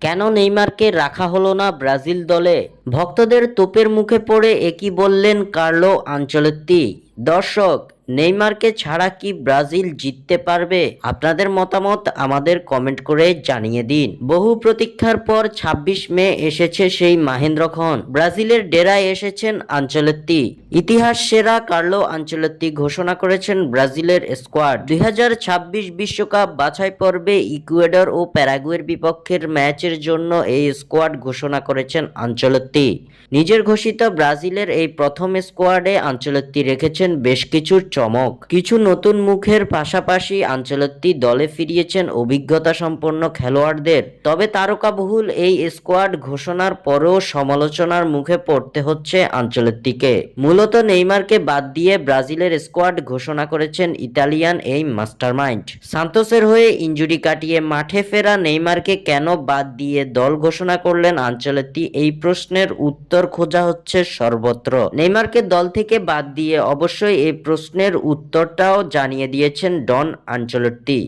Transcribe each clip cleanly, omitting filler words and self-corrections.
কেন নেইমারকে রাখা হলো না ব্রাজিল দলে? ভক্তদের তোপের মুখে পড়ে একই বললেন কার্লো আনচেলত্তি। দর্শক, নেইমারকে ছাড়া কি ব্রাজিল জিততে পারবে? আপনাদের মতামত আমাদের কমেন্ট করে জানিয়ে দিন। বহু প্রতীক্ষার পর ২৬ মে এসেছে সেই মাহেন্দ্রক্ষণ। ব্রাজিলের ডেরায় এসেছেন আনচেলত্তি। ইতিহাস সেরা কার্লো আনচেলত্তি ঘোষণা করেছেন ব্রাজিলের স্কোয়াড। ২০২৬ বিশ্বকাপ বাছাই পর্বে ইকুয়েডর ও প্যারাগুয়ের বিপক্ষের ম্যাচের জন্য এই স্কোয়াড ঘোষণা করেছেন আনচেলত্তি। নিজের ঘোষিত ব্রাজিলের এই প্রথম স্কোয়াডে আনচেলত্তি রেখেছেন বেশ কিছু চমক। কিছু নতুন মুখের পাশাপাশি আনচেলত্তি দলে ফিরিয়েছেন অভিজ্ঞতা সম্পন্ন খেলোয়াড়দের। তবে তারকাবহুল এই স্কোয়াড ঘোষণার পরেও সমালোচনার মুখে পড়তে হচ্ছে আনচেলত্তিকে। মূলত নেইমারকে বাদ দিয়ে ব্রাজিলের স্কোয়াড ঘোষণা করেছেন ইতালিয়ান এই মাস্টারমাইন্ড। সান্তোসের হয়ে ইনজুরি কাটিয়ে মাঠে ফেরা নেইমারকে কেন বাদ দিয়ে দল ঘোষণা করলেন আনচেলত্তি, এই প্রশ্নের উত্তর খোঁজা হচ্ছে সর্বত্র। নেইমারকে দল থেকে বাদ দিয়ে অবশ্যই এই প্রশ্নের উত্তরটাও জানিয়ে দিয়েছেন ডন আনচেলত্তি।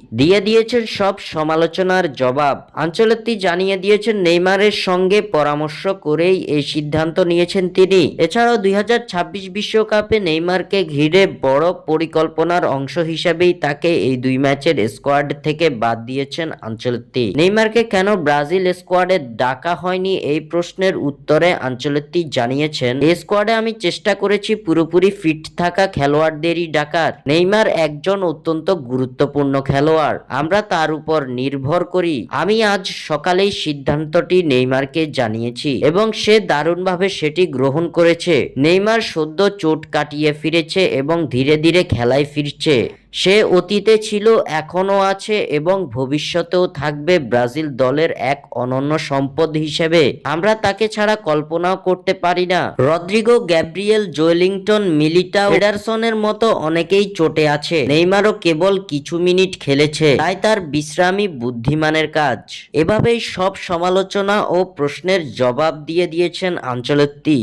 দিয়েছেন সব সমালোচনার জবাব। আনচেলত্তি জানিয়ে দিয়েছেন নেইমারের সঙ্গে পরামর্শ করেই এই সিদ্ধান্ত নিয়েছেন তিনি। এছাড়াও ২০২৬ বিশ্বকাপে নেইমারকে ঘিরে বড় পরিকল্পনার অংশ হিসেবেই তাকে এই দুই ম্যাচের স্কোয়াড থেকে বাদ দিয়েছেন আনচেলত্তি। নেইমারকে কেন ব্রাজিল স্কোয়াডে ডাকা হয়নি, এই প্রশ্নের উত্তরে আনচেলত্তি জানিয়েছেন, এই স্কোয়াডে আমি চেষ্টা করেছি পুরোপুরি ফিট থাকা খেলোয়াড়দেরই ডাকার। নেইমার একজন অত্যন্ত গুরুত্বপূর্ণ খেলোয়াড়, আমরা তার উপর নির্ভর করি। আমি আজ সকালেই সিদ্ধান্তটি নেইমারকে জানিয়েছি এবং সে দারুণভাবে সেটি গ্রহণ করেছে। নেইমার সদ্য চোট কাটিয়ে ফিরেছে এবং ধীরে ধীরে খেলায় ফিরছে। সে অতীতে ছিল, এখনো আছে এবং ভবিষ্যতেও থাকবে ব্রাজিল দলের এক অনন্য সম্পদ হিসেবে। আমরা তাকে ছাড়া কল্পনাও করতে পারি না। রদ্রিগো, গ্যাব্রিয়েল, জোয়েলিংটন, মিলিটাও, এডারসনের মতো অনেকেই চোটে আছে। নেইমারও কেবল কিছু মিনিট খেলেছে, তাই তার বিশ্রামই বুদ্ধিমানের কাজ। এভাবেই সব সমালোচনা ও প্রশ্নের জবাব দিয়েছেন আনচেলত্তি।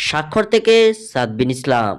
স্বাক্ষর থেকে সাদবিন ইসলাম।